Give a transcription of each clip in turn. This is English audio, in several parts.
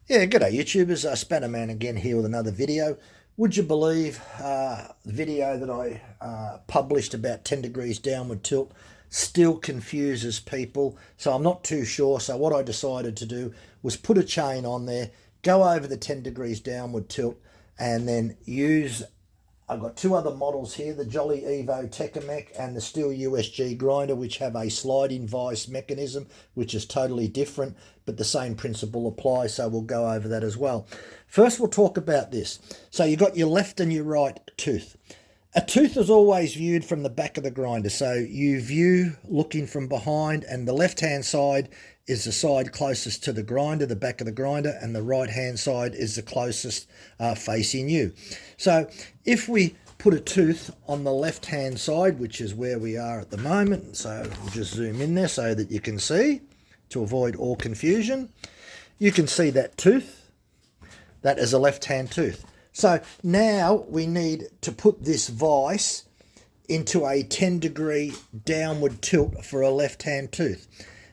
Yeah, g'day YouTubers, Spannerman again here with another video. Would you believe the video that I published about 10 degrees downward tilt still confuses people, so I'm not too sure. So what I decided to do was put a chain on there, go over the 10 degrees downward tilt, and then use I've got two other models here, the Jolly Evo Tecamec and the Steel USG grinder, which have a sliding vise mechanism, which is totally different, but the same principle applies, so we'll go over that as well. First, we'll talk about this. So you've got your left and your right tooth. A tooth is always viewed from the back of the grinder, so you view looking from behind, and the left-hand side is the side closest to the grinder, the back of the grinder, and the right-hand side is the closest facing you. So if we put a tooth on the left-hand side, which is where we are at the moment, so we'll just zoom in there so that you can see, to avoid all confusion. You can see that tooth. That is a left-hand tooth. So now we need to put this vise into a 10-degree downward tilt for a left-hand tooth.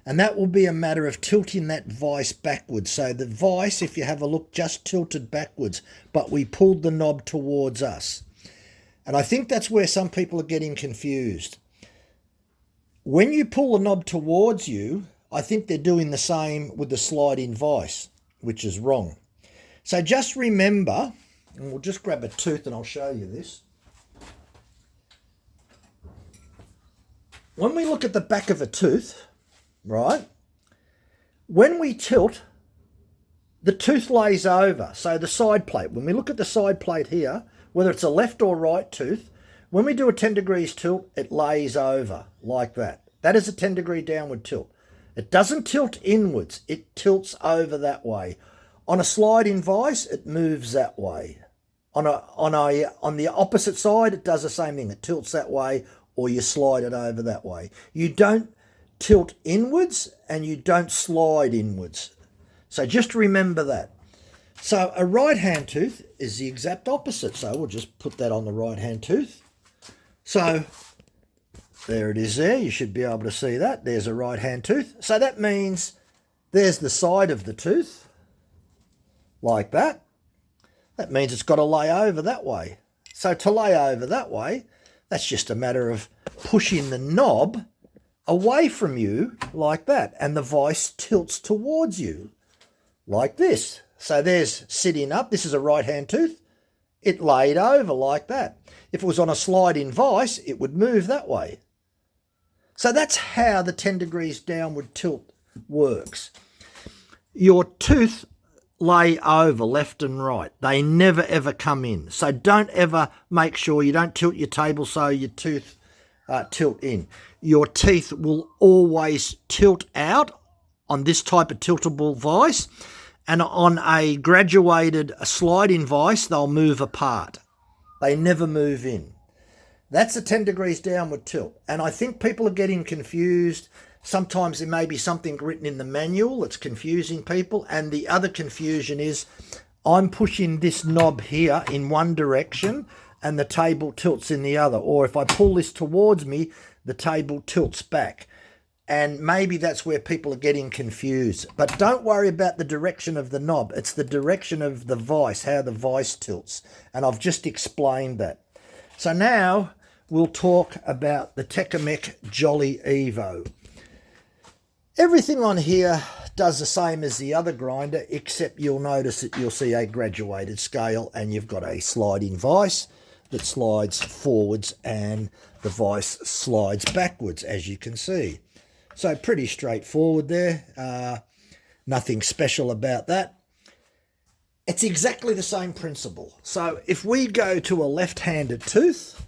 And that will be a matter of tilting that vise backwards. So the vise, if you have a look, just tilted backwards, but we pulled the knob towards us. And I think that's where some people are getting confused. When you pull the knob towards you, I think they're doing the same with the sliding vise, which is wrong. So just remember, and we'll just grab a tooth and I'll show you this. When we look at the back of a tooth, right, when we tilt, the tooth lays over. So the side plate, when we look at the side plate here, whether it's a left or right tooth, when we do a 10 degrees tilt, it lays over like that. That is a 10-degree downward tilt. It doesn't tilt inwards, it tilts over that way. On a sliding vise, it moves that way. On the opposite side, it does the same thing. It tilts that way, or you slide it over that way. You don't tilt inwards and you don't slide inwards. So just remember that. So a right-hand tooth is the exact opposite. So we'll just put that on the right-hand tooth. So there it is there. You should be able to see that. There's a right-hand tooth. So that means there's the side of the tooth, like that. That means it's got to lay over that way. So to lay over that way, that's just a matter of pushing the knob away from you like that. And the vise tilts towards you like this. So there's sitting up. This is a right-hand tooth. It laid over like that. If it was on a sliding vise, it would move that way. So that's how the 10 degrees downward tilt works. Your tooth lay over left and right. They never ever come in. So don't ever make sure you don't tilt your table so your tooth tilt in. Your teeth will always tilt out on this type of tiltable vise, and on a graduated sliding vise, they'll move apart. They never move in. That's a 10 degrees downward tilt. And I think people are getting confused. Sometimes there may be something written in the manual that's confusing people. And the other confusion is I'm pushing this knob here in one direction and the table tilts in the other. Or if I pull this towards me, the table tilts back. And maybe that's where people are getting confused. But don't worry about the direction of the knob. It's the direction of the vise, how the vise tilts. And I've just explained that. So now we'll talk about the Tecamec Jolly Evo. Everything on here does the same as the other grinder, except you'll notice that you'll see a graduated scale and you've got a sliding vise that slides forwards and the vise slides backwards, as you can see. So pretty straightforward there. Nothing special about that. It's exactly the same principle. So if we go to a left-handed tooth,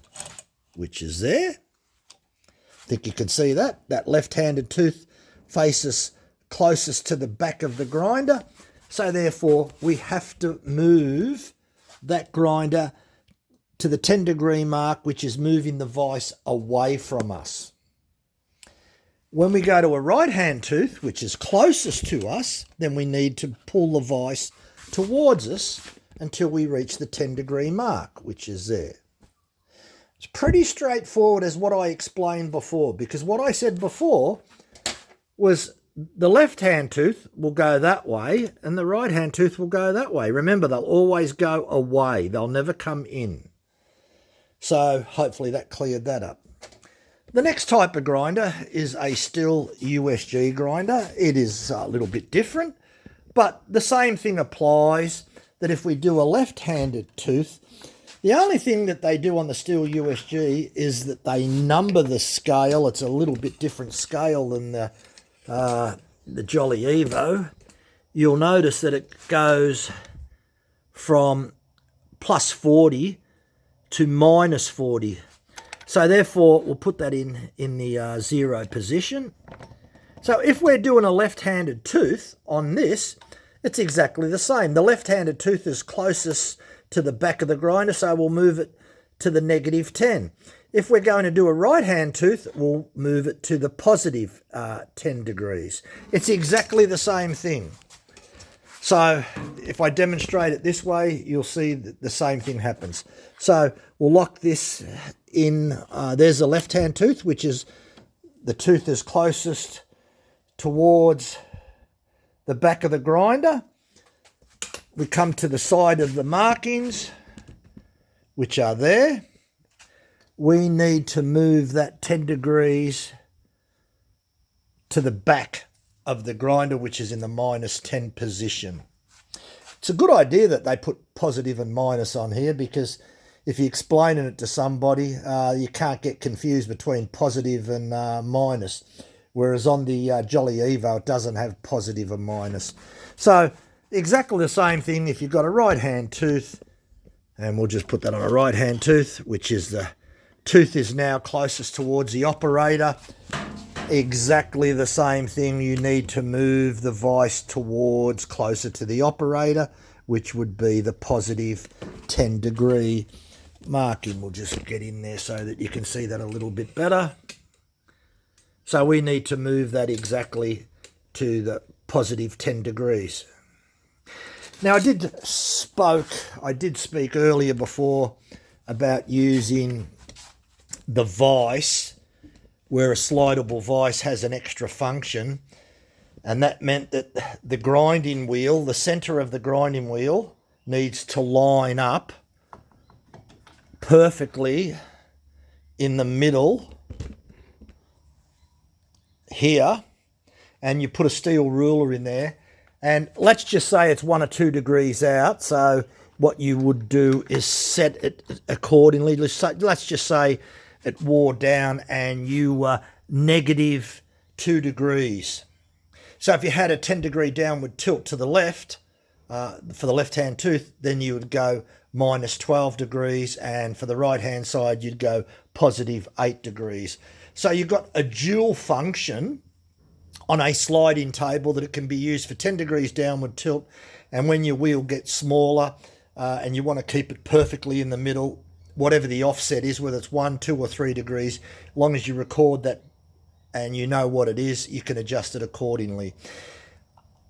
which is there, I think you can see that. That left-handed tooth faces closest to the back of the grinder. So therefore, we have to move that grinder to the 10-degree mark, which is moving the vise away from us. When we go to a right-hand tooth, which is closest to us, then we need to pull the vise towards us until we reach the 10-degree mark, which is there. It's pretty straightforward as what I explained before, because what I said before was the left-hand tooth will go that way and the right-hand tooth will go that way. Remember, they'll always go away. They'll never come in. So hopefully that cleared that up. The next type of grinder is a still USG grinder. It is a little bit different, but the same thing applies, that if we do a left-handed tooth, the only thing that they do on the still USG is that they number the scale. It's a little bit different scale than the Jolly Evo. You'll notice that it goes from plus 40 to minus 40. So therefore, we'll put that in the 0 position. So if we're doing a left-handed tooth on this, it's exactly the same. The left-handed tooth is closest to the back of the grinder, so we'll move it to the negative 10. If we're going to do a right-hand tooth, we'll move it to the positive 10 degrees. It's exactly the same thing. So if I demonstrate it this way, you'll see that the same thing happens. So we'll lock this in. There's the left-hand tooth, which is the tooth is closest towards the back of the grinder. We come to the side of the markings, which are there. We need to move that 10 degrees to the back of the grinder, which is in the minus 10 position. It's a good idea that they put positive and minus on here, because if you're explaining it to somebody, you can't get confused between positive and minus. Whereas on the Jolly Evo, it doesn't have positive and minus. So exactly the same thing if you've got a right-hand tooth, and we'll just put that on a right-hand tooth, which is the tooth is now closest towards the operator. Exactly the same thing. You need to move the vise towards closer to the operator, which would be the positive 10 degree marking. We'll just get in there so that you can see that a little bit better. So we need to move that exactly to the positive 10 degrees. Now I did speak earlier before about using the vise, where a slidable vise has an extra function, and that meant that the grinding wheel, the center of the grinding wheel, needs to line up perfectly in the middle here, and you put a steel ruler in there, and let's just say it's 1 or 2 degrees out. So what you would do is set it accordingly. Let's just say it wore down and you were negative 2 degrees. So if you had a 10 degree downward tilt to the left for the left hand tooth, then you would go minus 12 degrees, and for the right hand side you'd go positive 8 degrees. So you've got a dual function on a sliding table, that it can be used for 10 degrees downward tilt, and when your wheel gets smaller and you want to keep it perfectly in the middle, whatever the offset is, whether it's 1, 2 or 3 degrees, as long as you record that and you know what it is, you can adjust it accordingly.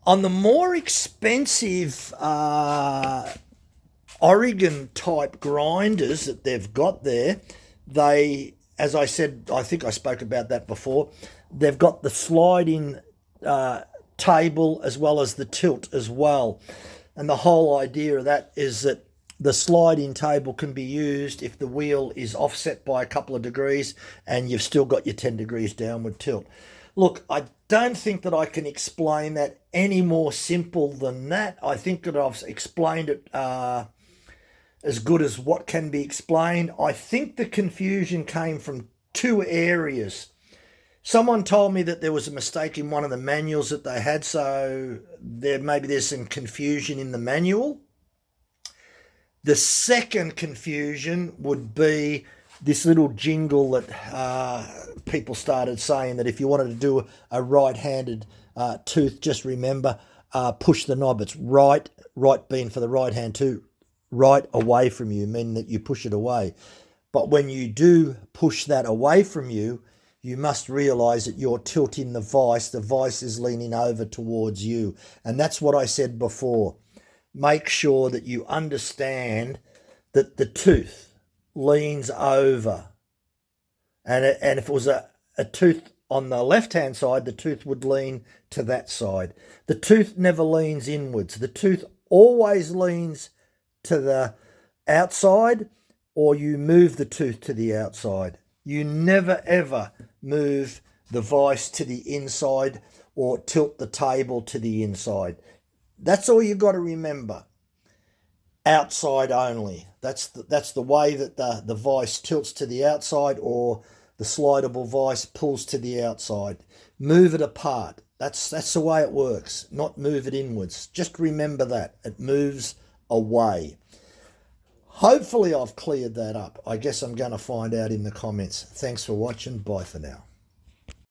On the more expensive Oregon type grinders that they've got there, they, as I said, I think I spoke about that before, they've got the sliding table as well as the tilt as well. And the whole idea of that is that the sliding table can be used if the wheel is offset by a couple of degrees and you've still got your 10 degrees downward tilt. Look, I don't think that I can explain that any more simple than that. I think that I've explained it as good as what can be explained. I think the confusion came from 2 areas. Someone told me that there was a mistake in one of the manuals that they had, so maybe there's some confusion in the manual. The second confusion would be this little jingle that people started saying that if you wanted to do a right-handed tooth, just remember, push the knob. It's right being for the right hand too, right away from you, meaning that you push it away. But when you do push that away from you, you must realise that you're tilting the vise is leaning over towards you. And that's what I said before. Make sure that you understand that the tooth leans over. And if it was a tooth on the left-hand side, the tooth would lean to that side. The tooth never leans inwards. The tooth always leans to the outside, or you move the tooth to the outside. You never ever move the vise to the inside or tilt the table to the inside. That's all you got to remember. Outside only. That's the way that the vise tilts to the outside, or the slidable vise pulls to the outside. Move it apart. That's the way it works, not move it inwards. Just remember that. It moves away. Hopefully I've cleared that up. I guess I'm going to find out in the comments. Thanks for watching. Bye for now.